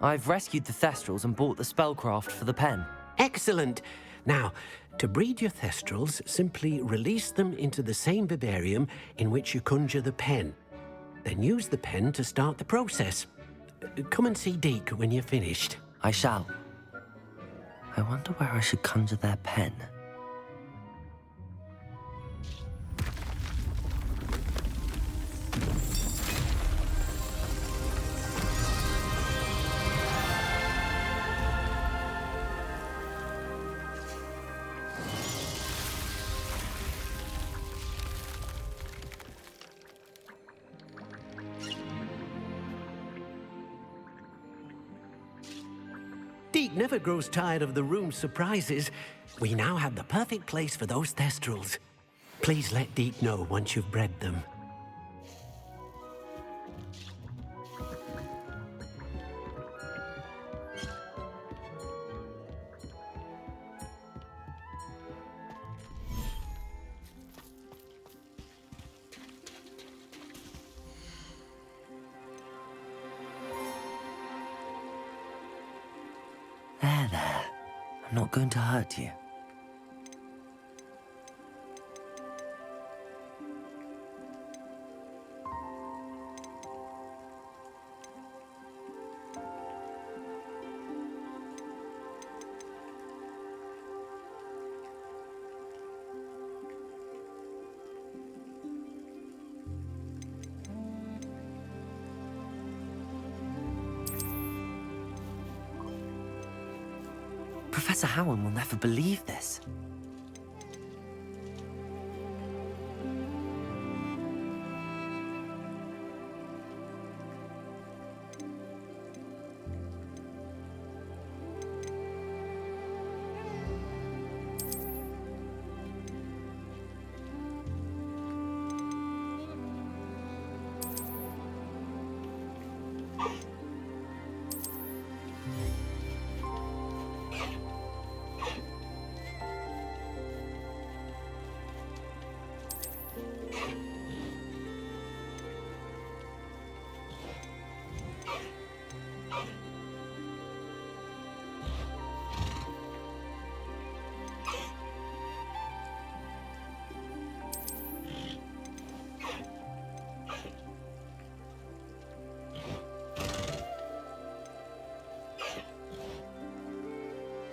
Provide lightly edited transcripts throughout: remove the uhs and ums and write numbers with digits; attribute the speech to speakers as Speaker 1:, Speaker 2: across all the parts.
Speaker 1: I've rescued the Thestrals and bought the spellcraft for the pen.
Speaker 2: Excellent! Now, to breed your Thestrals, simply release them into the same vivarium in which you conjure the pen. Then use the pen to start the process. Come and see Deke when you're finished.
Speaker 1: I shall. I wonder where I should conjure their pen.
Speaker 2: Deke never grows tired of the room's surprises. We now have the perfect place for those Thestrals. Please let Deke know once you've bred them.
Speaker 1: There. I'm not going to hurt you. Professor Howard will never believe this.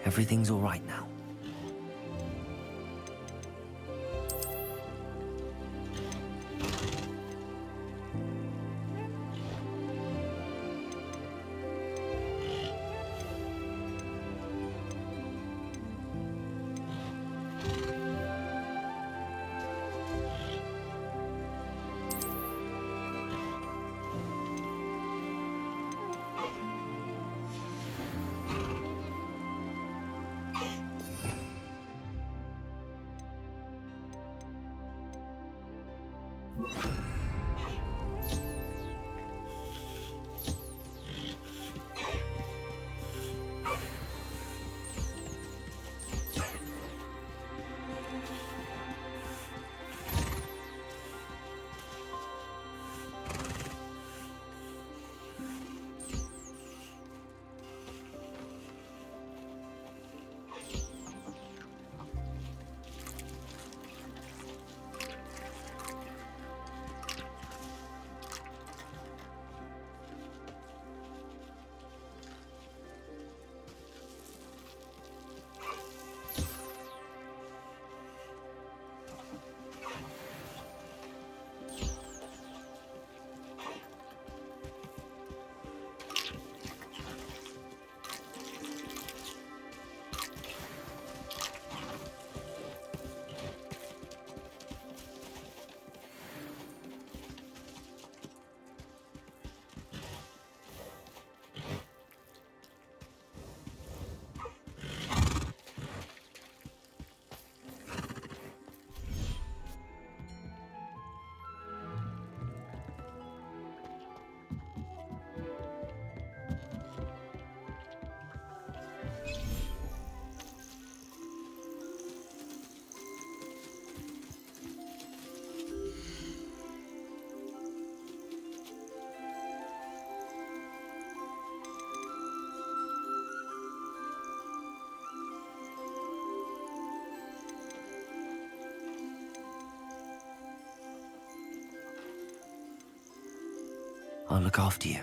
Speaker 1: Everything's all right now. I'll look after you.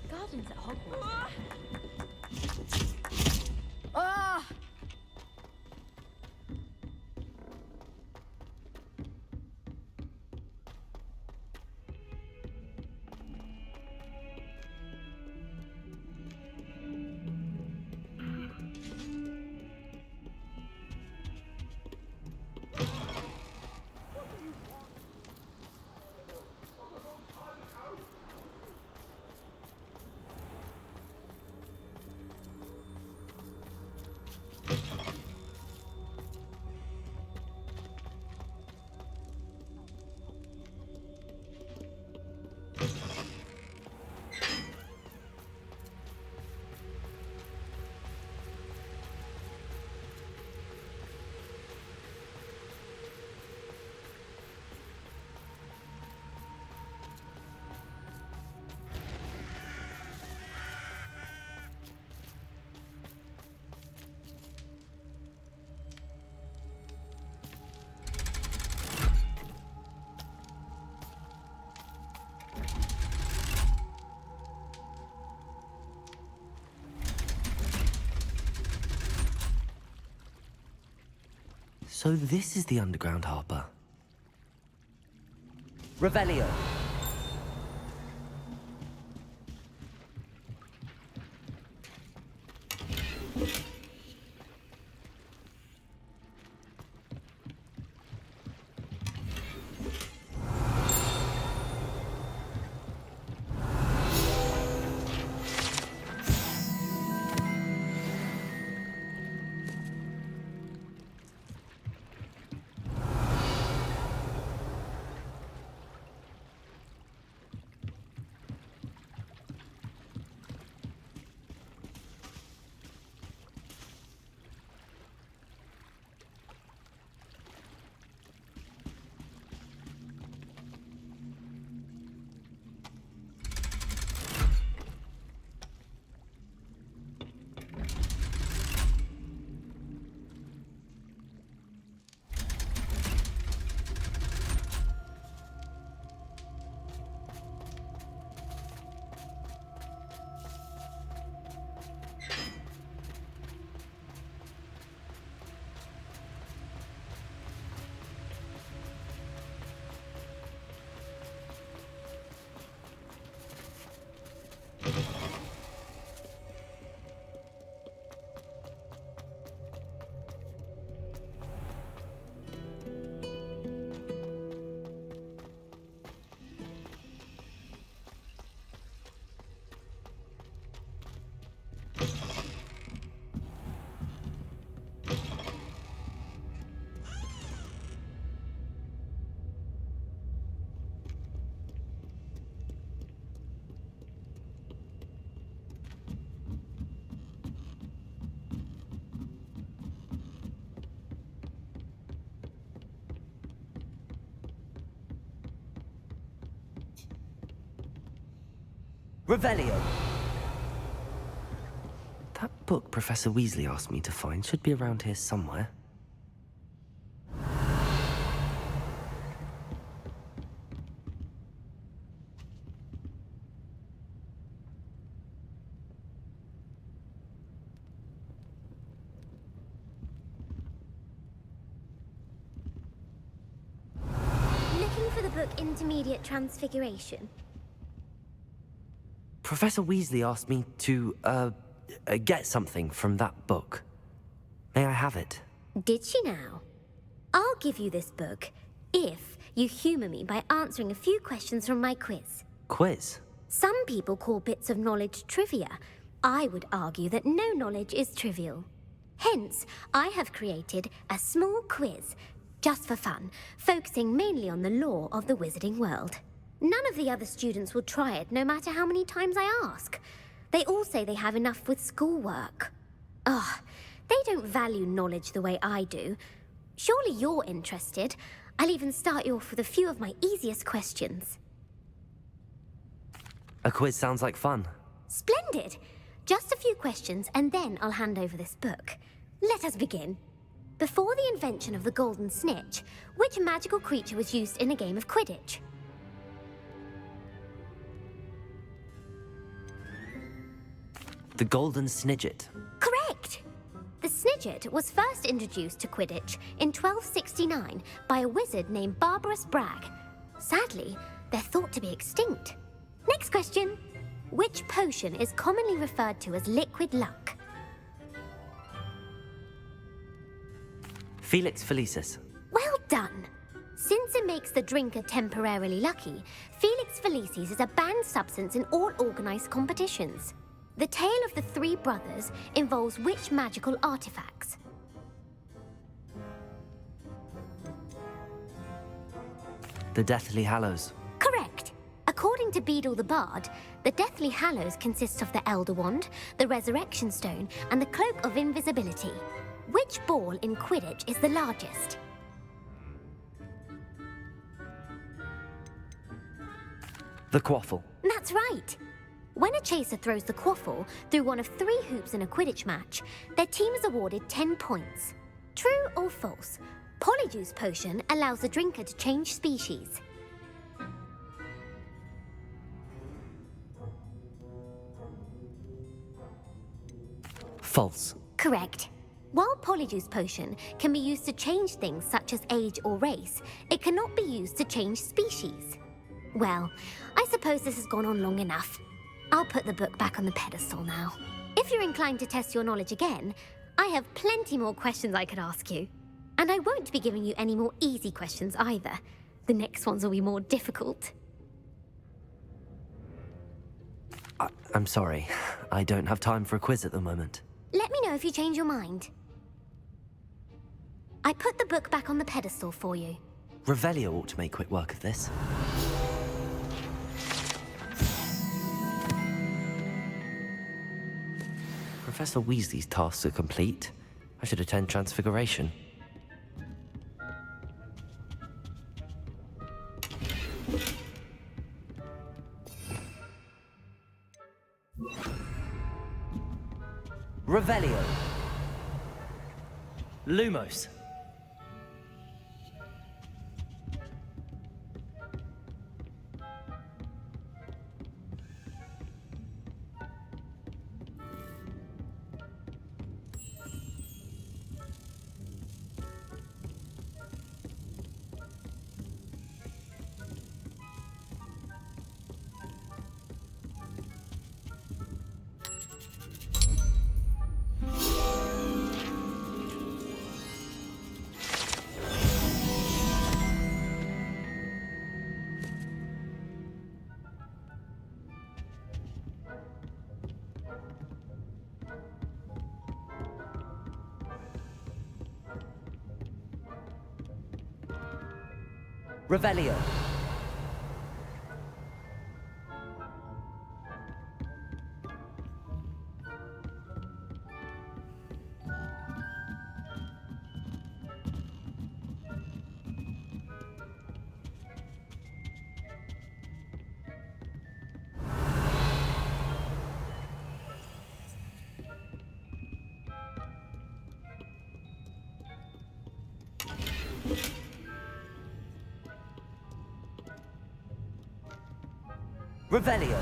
Speaker 3: Gardens at Hogwarts. Ah!
Speaker 1: So this is the underground harbor.
Speaker 4: Revelio.
Speaker 1: Revelio! That book Professor Weasley asked me to find should be around here somewhere.
Speaker 4: Looking for the book Intermediate Transfiguration?
Speaker 1: Professor Weasley asked me to, get something from that book. May I have it?
Speaker 4: Did she now? I'll give you this book if you humour me by answering a few questions from my quiz.
Speaker 1: Quiz?
Speaker 4: Some people call bits of knowledge trivia. I would argue that no knowledge is trivial. Hence, I have created a small quiz, just for fun, focusing mainly on the lore of the wizarding world. None of the other students will try it, no matter how many times I ask. They all say they have enough with schoolwork. Ugh, they don't value knowledge the way I do. Surely you're interested. I'll even start you off with a few of my easiest questions.
Speaker 1: A quiz sounds like fun.
Speaker 4: Splendid! Just a few questions, and then I'll hand over this book. Let us begin. Before the invention of the golden snitch, which magical creature was used in a game of Quidditch?
Speaker 1: The Golden Snidget.
Speaker 4: Correct! The Snidget was first introduced to Quidditch in 1269 by a wizard named Barbarous Bragg. Sadly, they're thought to be extinct. Next question. Which potion is commonly referred to as liquid luck?
Speaker 1: Felix Felicis.
Speaker 4: Well done! Since it makes the drinker temporarily lucky, Felix Felicis is a banned substance in all organised competitions. The tale of the three brothers involves which magical artifacts?
Speaker 1: The Deathly Hallows.
Speaker 4: Correct. According to Beedle the Bard, the Deathly Hallows consists of the Elder Wand, the Resurrection Stone, and the Cloak of Invisibility. Which ball in Quidditch is the largest?
Speaker 1: The Quaffle.
Speaker 4: That's right. When a chaser throws the quaffle through one of 3 hoops in a Quidditch match, their team is awarded 10 points. True or false? Polyjuice Potion allows the drinker to change species.
Speaker 1: False.
Speaker 4: Correct. While Polyjuice Potion can be used to change things such as age or race, it cannot be used to change species. Well, I suppose this has gone on long enough. I'll put the book back on the pedestal now. If you're inclined to test your knowledge again, I have plenty more questions I could ask you. And I won't be giving you any more easy questions either. The next ones will be more difficult.
Speaker 1: I'm sorry. I don't have time for a quiz at the moment.
Speaker 4: Let me know if you change your mind. I put the book back on the pedestal for you.
Speaker 1: Revelio ought to make quick work of this. Professor Weasley's tasks are complete. I should attend Transfiguration. Revelio. Lumos. Revelio. Revelio.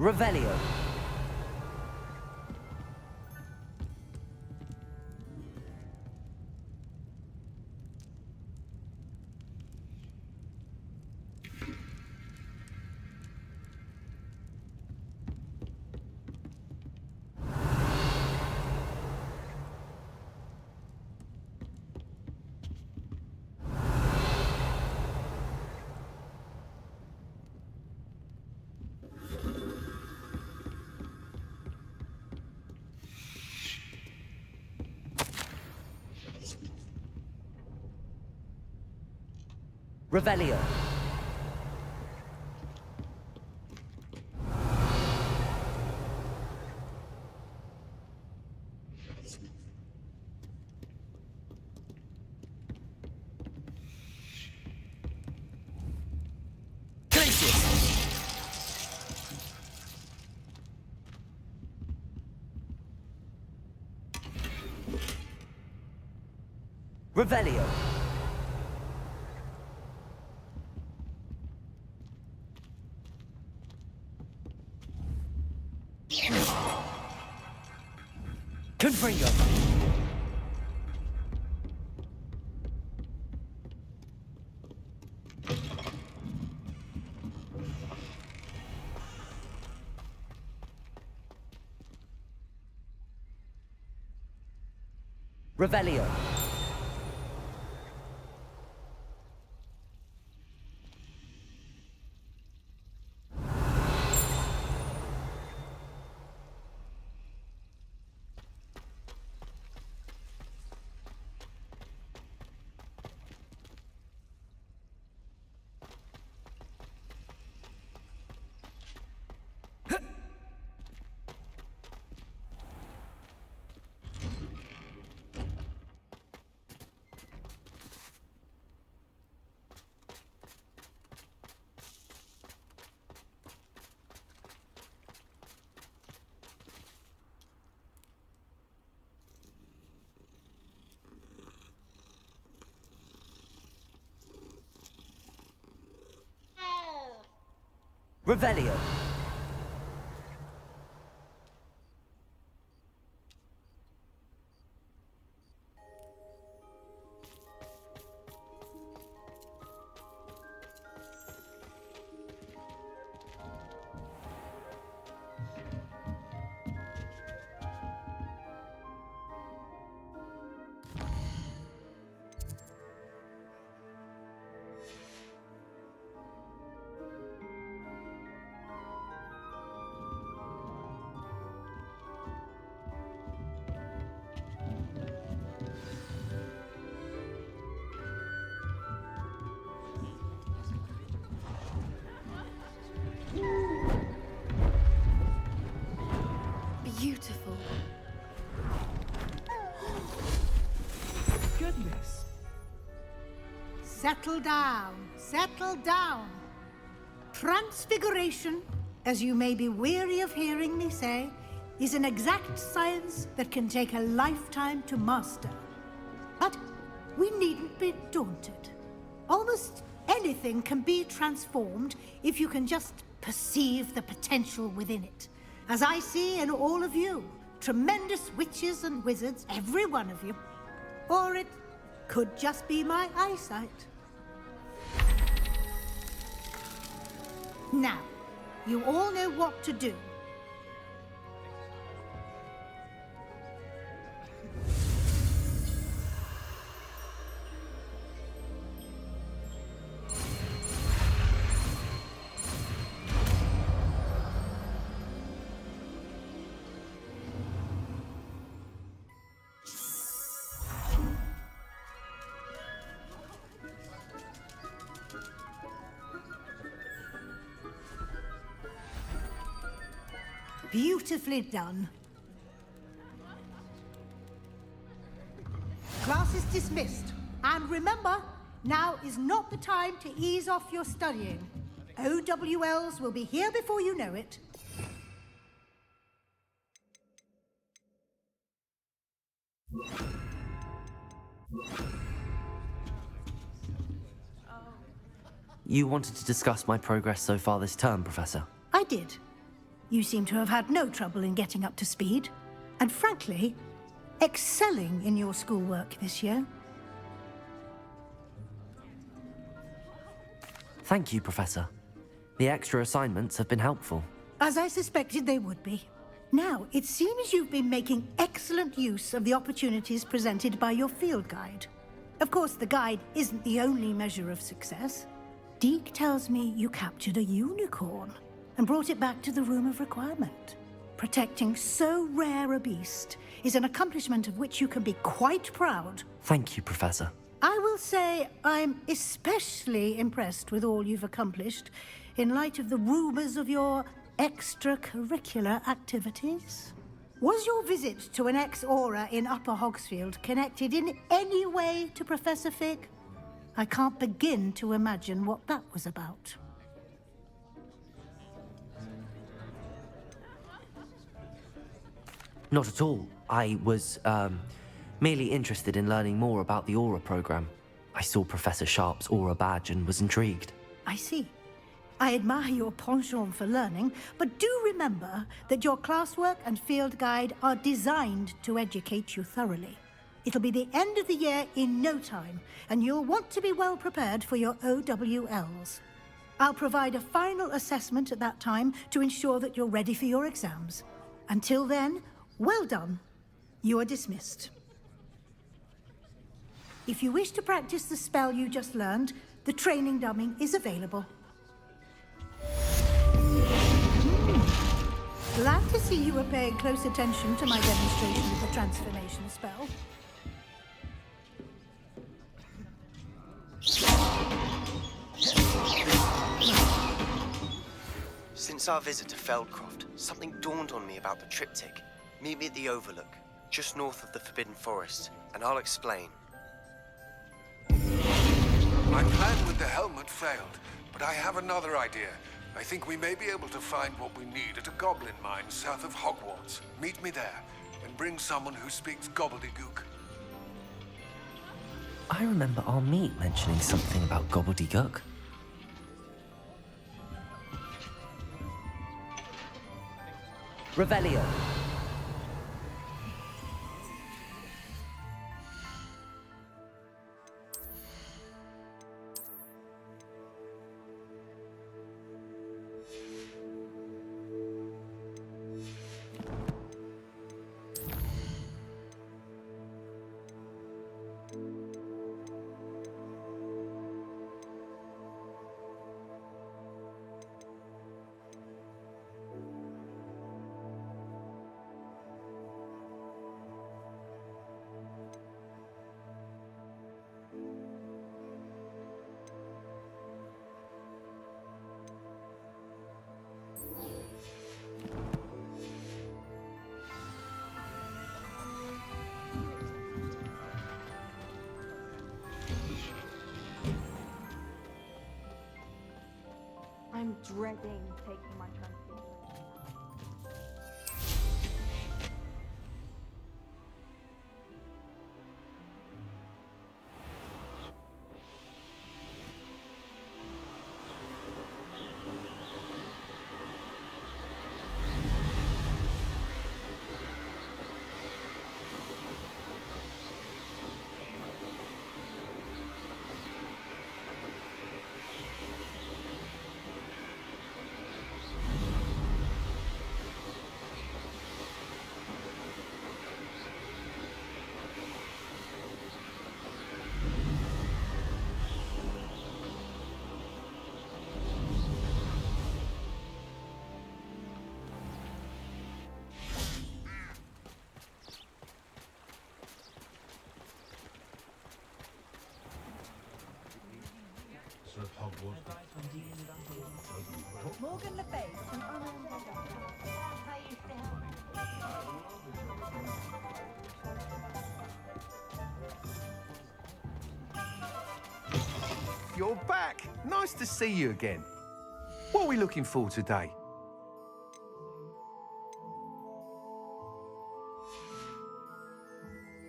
Speaker 1: Revelio. Revelio. Revelio. Confringo. Revelio. Revelio.
Speaker 5: settle down. Settle down. Transfiguration, as you may be weary of hearing me say, is an exact science that can take a lifetime to master. But we needn't be daunted. Almost anything can be transformed if you can just perceive the potential within it. As I see in all of you, tremendous witches and wizards, every one of you. Or it could just be my eyesight. Now, you all know what to do. Beautifully done. Class is dismissed. And remember, now is not the time to ease off your studying. OWLs will be here before you know it.
Speaker 1: You wanted to discuss my progress so far this term, Professor?
Speaker 5: I did. You seem to have had no trouble in getting up to speed. And frankly, excelling in your schoolwork this year.
Speaker 1: Thank you, Professor. The extra assignments have been helpful.
Speaker 5: As I suspected they would be. Now, it seems you've been making excellent use of the opportunities presented by your field guide. Of course, the guide isn't the only measure of success. Deke tells me you captured a unicorn and brought it back to the Room of Requirement. Protecting so rare a beast is an accomplishment of which you can be quite proud.
Speaker 1: Thank you, Professor.
Speaker 5: I will say I'm especially impressed with all you've accomplished in light of the rumors of your extracurricular activities. Was your visit to an ex-aura in Upper Hogsfield connected in any way to Professor Fig? I can't begin to imagine what that was about.
Speaker 1: Not at all. I was, merely interested in learning more about the Aura program. I saw Professor Sharp's Aura badge and was intrigued.
Speaker 5: I see. I admire your penchant for learning, but do remember that your classwork and field guide are designed to educate you thoroughly. It'll be the end of the year in no time, and you'll want to be well prepared for your OWLs. I'll provide a final assessment at that time to ensure that you're ready for your exams. Until then, well done. You are dismissed. If you wish to practice the spell you just learned, the training dummy is available. Glad to see you were paying close attention to my demonstration of the transformation spell.
Speaker 6: Since our visit to Feldcroft, something dawned on me about the triptych. Meet me at the Overlook, just north of the Forbidden Forest, and I'll explain.
Speaker 7: My plan with the helmet failed, but I have another idea. I think we may be able to find what we need at a goblin mine south of Hogwarts. Meet me there, and bring someone who speaks gobbledygook.
Speaker 1: I remember our meet mentioning something about gobbledygook. Revelio.
Speaker 3: dreading taking my transfiguration. Morgan Le Fay and Owen
Speaker 8: You're back! Nice to see you again. What are we looking for today?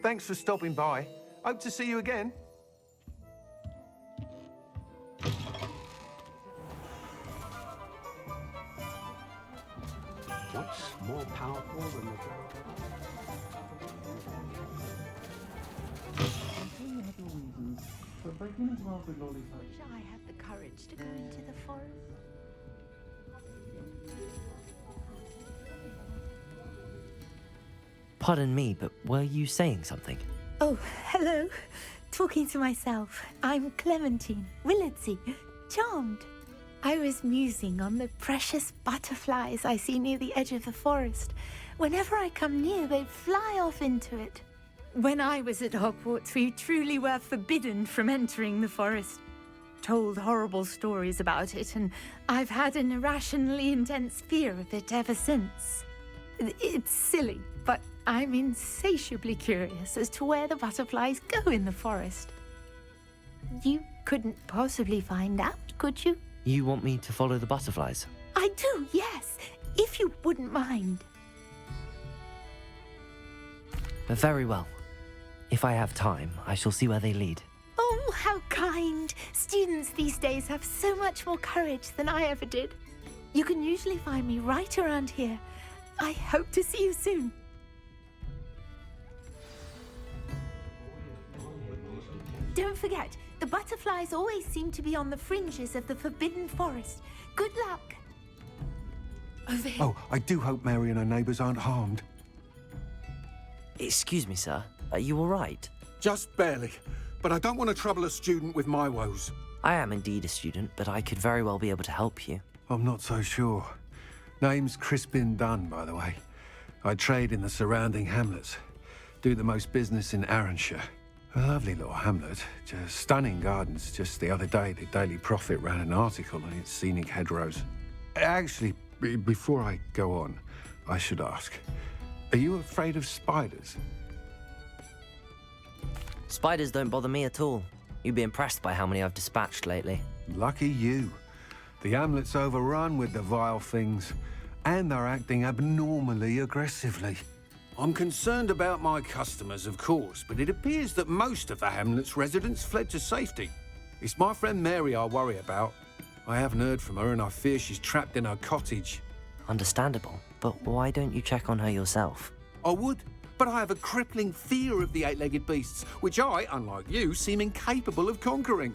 Speaker 8: Thanks for stopping by. Hope to see you again.
Speaker 2: What's more powerful than the
Speaker 3: Wish I had the courage to go into the forest.
Speaker 1: Pardon me, but were you saying something?
Speaker 9: Oh, hello. Talking to myself. I'm Clementine, Willardsey, charmed. I was musing on the precious butterflies I see near the edge of the forest. Whenever I come near, they fly off into it. When I was at Hogwarts, we truly were forbidden from entering the forest. Told horrible stories about it, and I've had an irrationally intense fear of it ever since. It's silly, but I'm insatiably curious as to where the butterflies go in the forest. You couldn't possibly find out, could you?
Speaker 1: You want me to follow the butterflies?
Speaker 9: I do, yes, if you wouldn't mind.
Speaker 1: Very well. If I have time, I shall see where they lead.
Speaker 9: Oh, how kind. Students these days have so much more courage than I ever did. You can usually find me right around here. I hope to see you soon. Don't forget, the butterflies always seem to be on the fringes of the Forbidden Forest. Good luck. Over here.
Speaker 8: Oh, I do hope Mary and her neighbours aren't harmed.
Speaker 1: Excuse me, sir. Are you all right?
Speaker 7: Just barely. But I don't want to trouble a student with my woes.
Speaker 1: I am indeed a student, but I could very well be able to help you.
Speaker 8: I'm not so sure. Name's Crispin Dunn, by the way. I trade in the surrounding hamlets. Do the most business in Arranshire. A lovely little hamlet. Just stunning gardens. Just the other day, the Daily Prophet ran an article on its scenic hedgerows. Actually, before I go on, I should ask, are you afraid of spiders?
Speaker 1: Spiders don't bother me at all. You'd be impressed by how many I've dispatched lately.
Speaker 8: Lucky you. The hamlet's overrun with the vile things, and they're acting abnormally aggressively. I'm concerned about my customers, of course, but it appears that most of the hamlet's residents fled to safety. It's my friend Mary I worry about. I haven't heard from her, and I fear she's trapped in her cottage.
Speaker 1: Understandable, but why don't you check on her yourself?
Speaker 8: I would, but I have a crippling fear of the eight-legged beasts, which I, unlike you, seem incapable of conquering.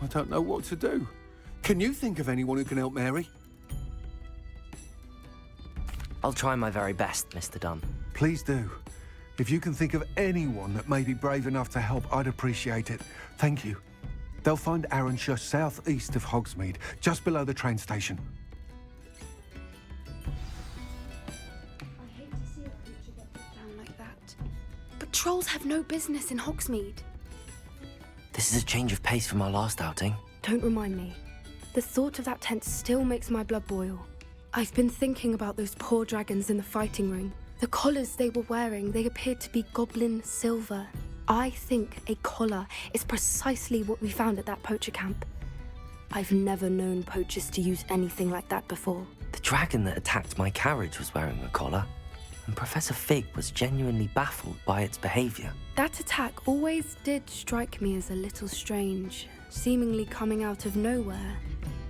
Speaker 8: I don't know what to do. Can you think of anyone who can help Mary?
Speaker 1: I'll try my very best, Mr. Dunn.
Speaker 8: Please do. If you can think of anyone that may be brave enough to help, I'd appreciate it. Thank you. They'll find Arranshire southeast of Hogsmeade, just below the train station.
Speaker 10: I hate to see a creature get put down like that. But trolls have no business in Hogsmeade.
Speaker 1: This is a change of pace from our last outing.
Speaker 10: Don't remind me. The thought of that tent still makes my blood boil. I've been thinking about those poor dragons in the fighting ring. The collars they were wearing, they appeared to be goblin silver. I think a collar is precisely what we found at that poacher camp. I've never known poachers to use anything like that before.
Speaker 1: The dragon that attacked my carriage was wearing a collar, and Professor Fig was genuinely baffled by its behavior.
Speaker 10: That attack always did strike me as a little strange, seemingly coming out of nowhere.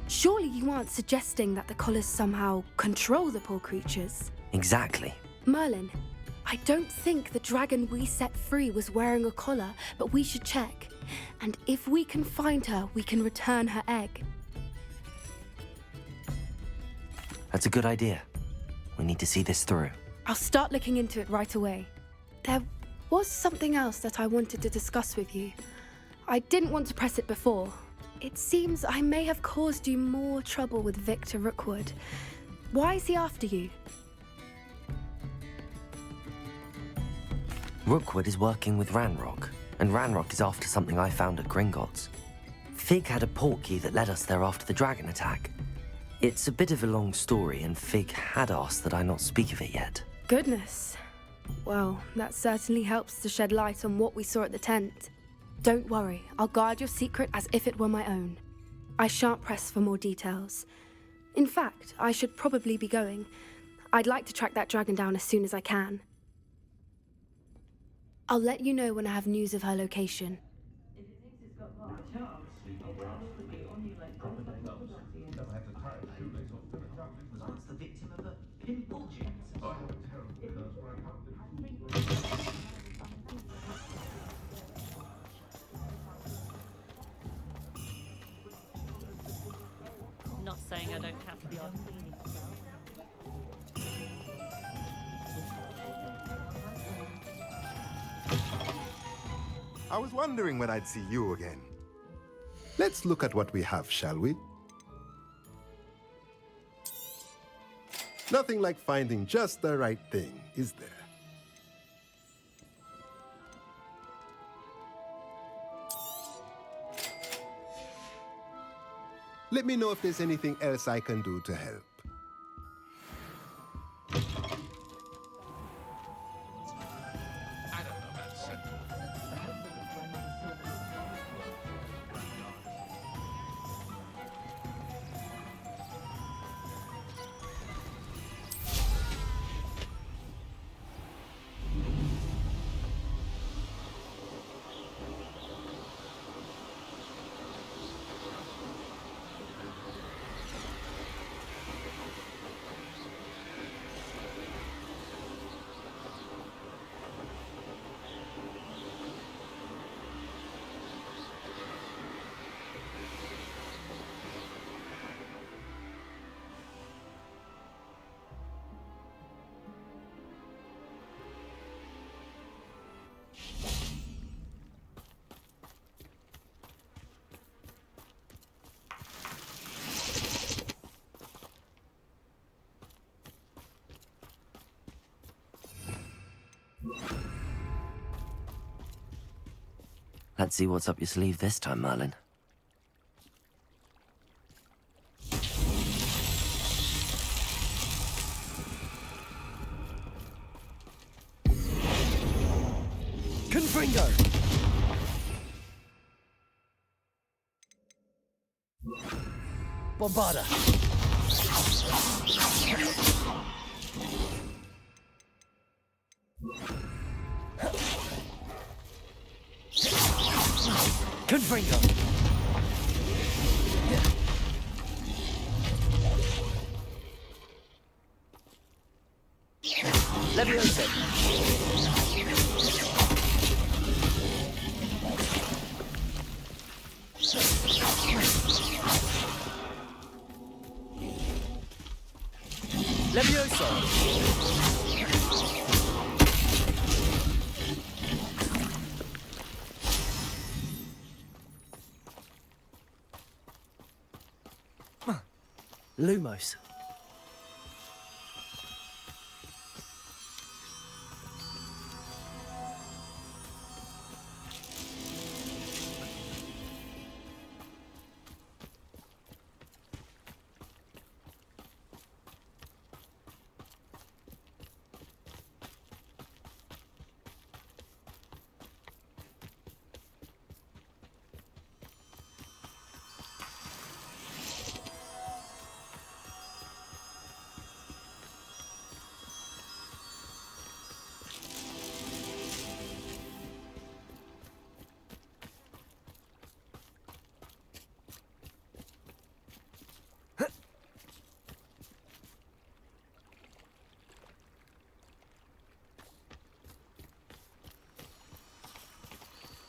Speaker 10: Surely you aren't suggesting that the collars somehow control the poor creatures?
Speaker 1: Exactly.
Speaker 10: Merlin, I don't think the dragon we set free was wearing a collar, but we should check. And if we can find her, we can return her egg.
Speaker 1: That's a good idea. We need to see this through.
Speaker 10: I'll start looking into it right away. There was something else that I wanted to discuss with you. I didn't want to press it before. It seems I may have caused you more trouble with Victor Rookwood. Why is he after you?
Speaker 1: Rookwood is working with Ranrock, and Ranrock is after something I found at Gringotts. Fig had a portkey that led us there after the dragon attack. It's a bit of a long story, and Fig had asked that I not speak of it yet.
Speaker 10: Goodness. Well, that certainly helps to shed light on what we saw at the tent. Don't worry, I'll guard your secret as if it were my own. I shan't press for more details. In fact, I should probably be going. I'd like to track that dragon down as soon as I can. I'll let you know when I have news of her location.
Speaker 11: Not saying I don't have the odd cleaning.
Speaker 12: I was wondering when I'd see you again. Let's look at what we have, shall we? Nothing like finding just the right thing, is there? Let me know if there's anything else I can do to help.
Speaker 1: Let's see what's up your sleeve this time, Merlin.
Speaker 13: Confringo! Bombarda! Confringo! Leviosa! Leviosa! Lumos.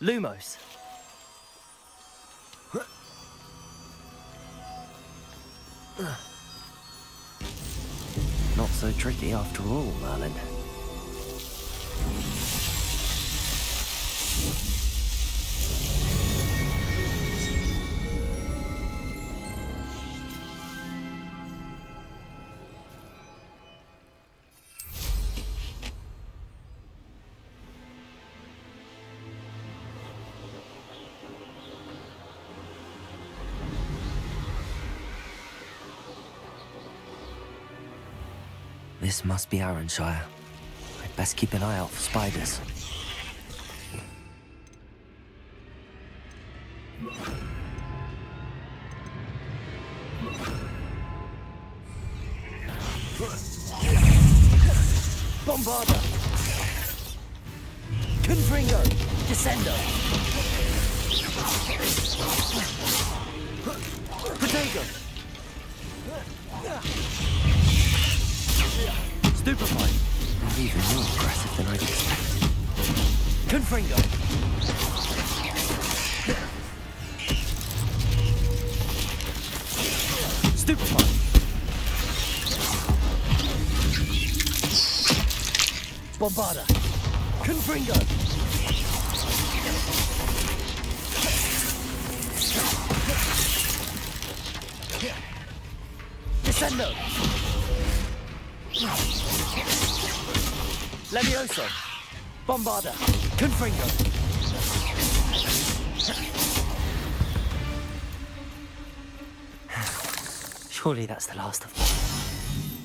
Speaker 13: Lumos.
Speaker 1: Not so tricky after all, Merlin. This must be Arranshire. I'd best keep an eye out for spiders.
Speaker 13: Bombarda. Confringo. Descendo. Protego. Stupefy.
Speaker 1: They're even more aggressive than I'd expected.
Speaker 13: Confringo. Stupefy. Bombarda. Confringo. Descendo. Levioso. Bombarda. Confringo.
Speaker 1: Surely that's the last of them.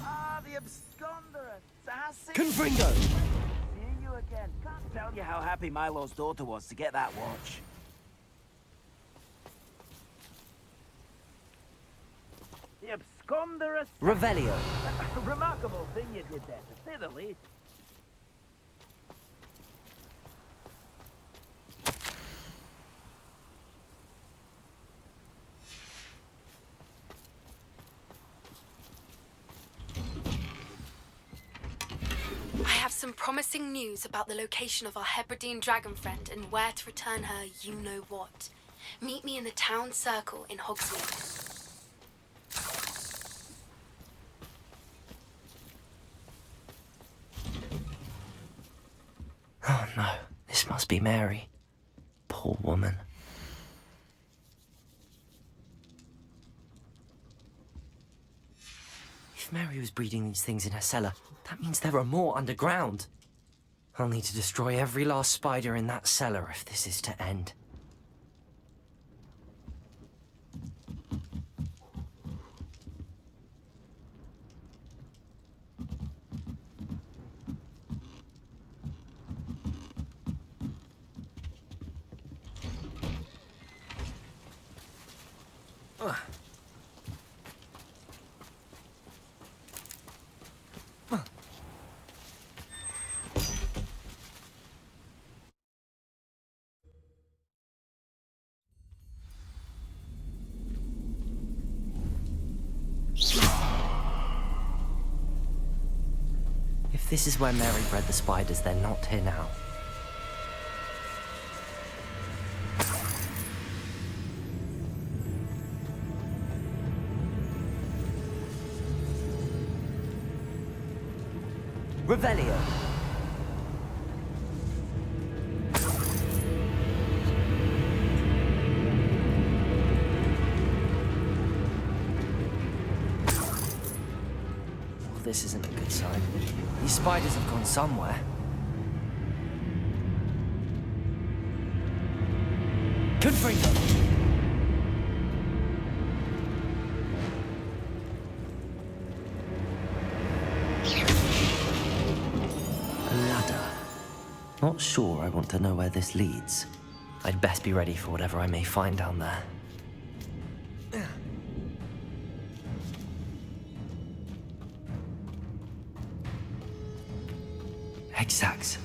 Speaker 14: Ah, the absconder assassin!
Speaker 13: Confringo.
Speaker 14: Seeing you again. Can't tell you how happy Milo's daughter was to get that watch. The absconder assassin!
Speaker 13: Revelio.
Speaker 14: A remarkable thing you did there, to say the least.
Speaker 10: I have some promising news about the location of our Hebridean dragon friend and where to return her you-know-what. Meet me in the town circle in Hogsmeade.
Speaker 1: Oh no, this must be Mary. Poor woman. If Mary was breeding these things in her cellar, that means there are more underground. I'll need to destroy every last spider in that cellar if this is to end. If this is where Mary bred the spiders, they're not here now.
Speaker 13: Revelio.
Speaker 1: Well, this isn't a good sign. These spiders have gone somewhere.
Speaker 13: Confringo.
Speaker 1: Not sure I want to know where this leads. I'd best be ready for whatever I may find down there. Exact.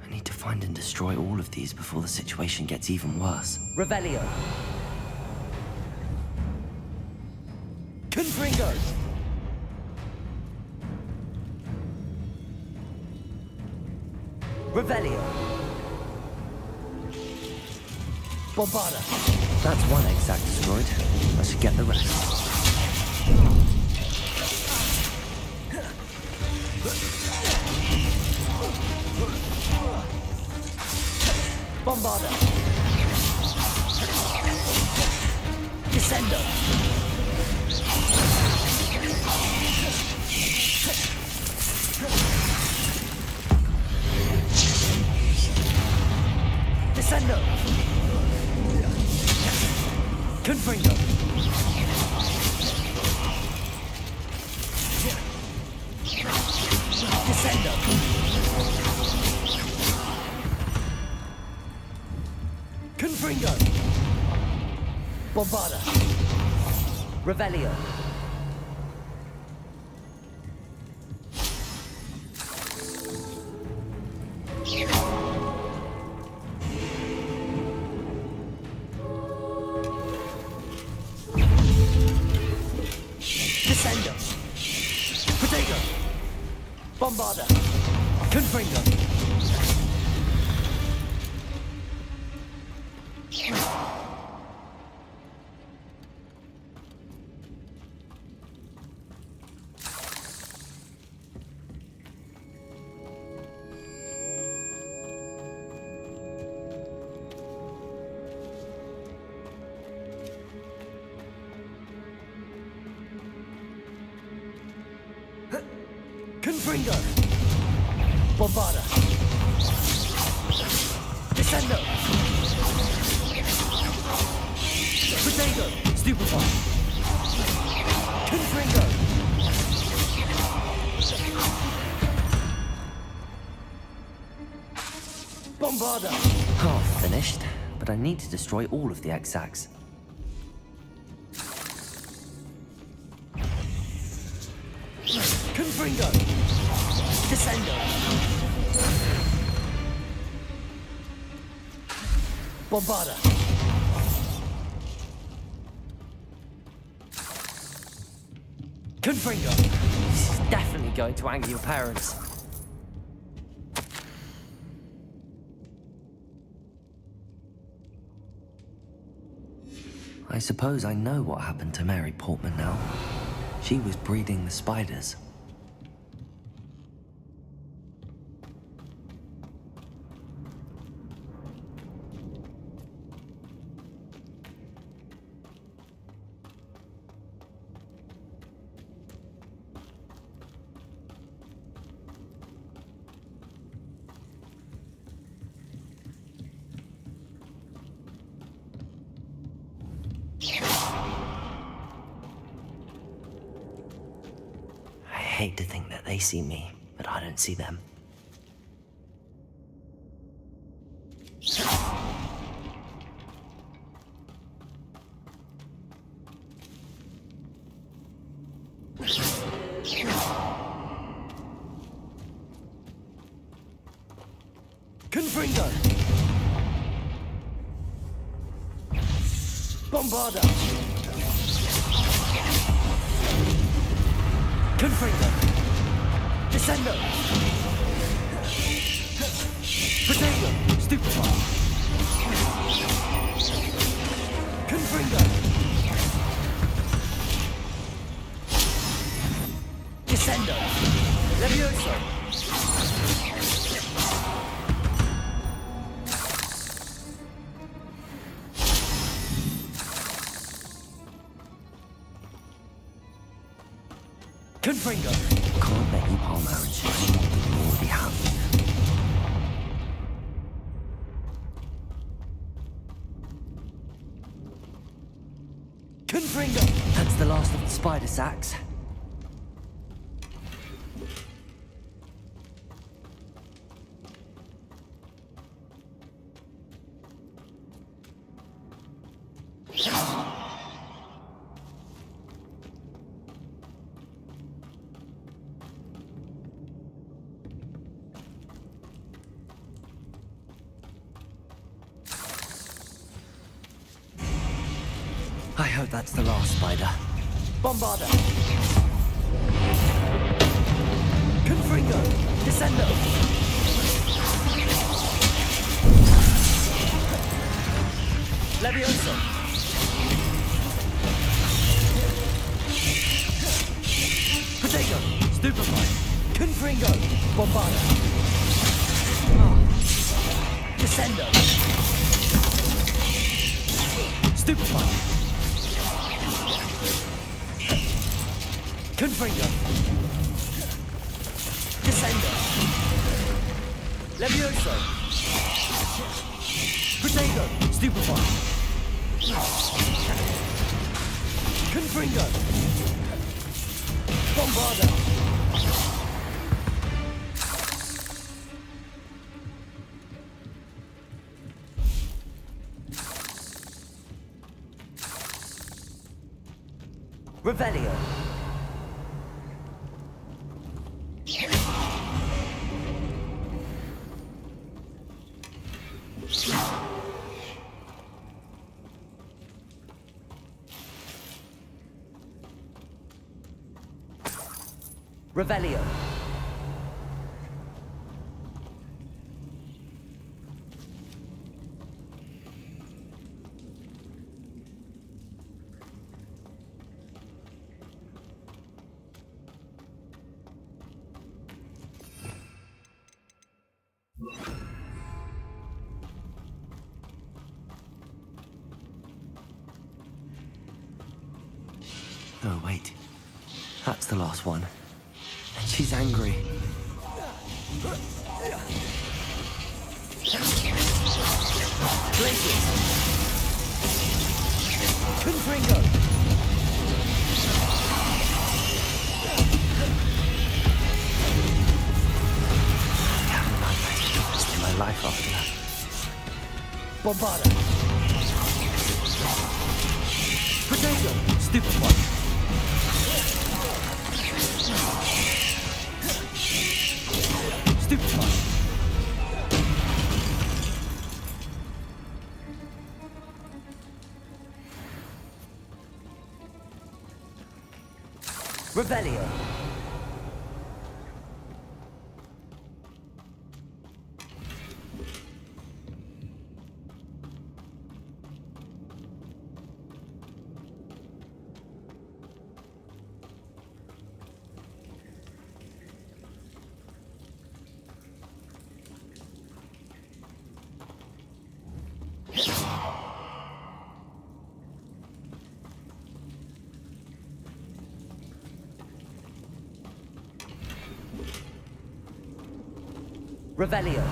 Speaker 1: I need to find and destroy all of these before the situation gets even worse.
Speaker 13: Revelio. Confringo. Revelio. Bombarda.
Speaker 1: That's one exact destroyed. I should get the rest.
Speaker 13: Bombarda. Descendo. Descendo. Confringo. Descendo. Confringo. Bombarda. Revelio. Descendo. Potato. Bombarda. Confringo. Confringo. Bombarda. Descendo. Potato. Stupefy. Confringo. Bombarda.
Speaker 1: Half finished, but I need to destroy all of the exacts.
Speaker 13: Confringo. Descendo. Bombarda. Confringo.
Speaker 1: This is definitely going to anger your parents. I suppose I know what happened to Mary Portman now. She was breeding the spiders. I hate to think that they see me, but I don't see them.
Speaker 13: Confringo. Bombarda. Confringo. Descendo. Potato. Stupefy. Confringo. Descendo. Levioso. Confringo.
Speaker 1: Can't let you harm Aaron's any more than you already have.
Speaker 13: Confringo.
Speaker 1: That's the last of the spider sacks. I hope that's the last spider.
Speaker 13: Bombarda. Confringo. Descendo. Levioso! Protego! Stupefy! Confringo! Bombarda! Descendo! Stupefy! Confringo! Descendo! Levioso! Protego! Stupefy! Confringo! Bombarda! Revelio! Revelio!
Speaker 1: Oh, wait. That's the last one. And she's angry.
Speaker 13: Glacius! Confringo!
Speaker 1: Stay my life after that.
Speaker 13: Bombarda! Protego! Stupefy! Stupefy! Revelio! Revelio!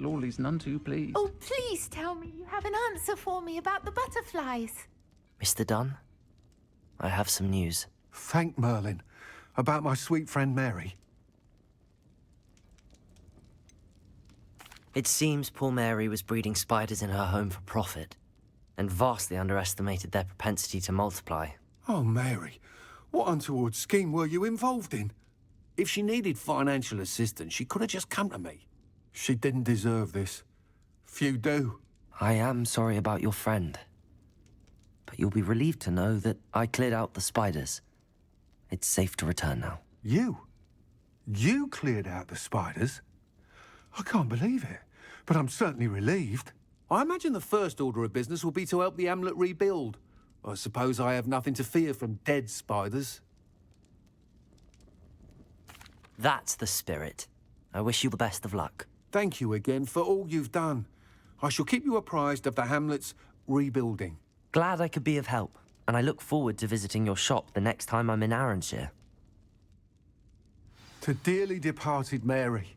Speaker 15: Lawley's none too pleased.
Speaker 9: Oh, please tell me you have an answer for me about the butterflies.
Speaker 1: Mr. Dunn, I have some news.
Speaker 8: Thank Merlin. About my sweet friend Mary.
Speaker 1: It seems poor Mary was breeding spiders in her home for profit, and vastly underestimated their propensity to multiply.
Speaker 8: Oh, Mary, what untoward scheme were you involved in? If she needed financial assistance, she could have just come to me. She didn't deserve this. Few do.
Speaker 1: I am sorry about your friend, but you'll be relieved to know that I cleared out the spiders. It's safe to return now.
Speaker 8: You? You cleared out the spiders? I can't believe it, but I'm certainly relieved. I imagine the first order of business will be to help the amulet rebuild. I suppose I have nothing to fear from dead spiders.
Speaker 1: That's the spirit. I wish you the best of luck.
Speaker 8: Thank you again for all you've done. I shall keep you apprised of the hamlet's rebuilding.
Speaker 1: Glad I could be of help, and I look forward to visiting your shop the next time I'm in Arranshire.
Speaker 8: To dearly departed Mary,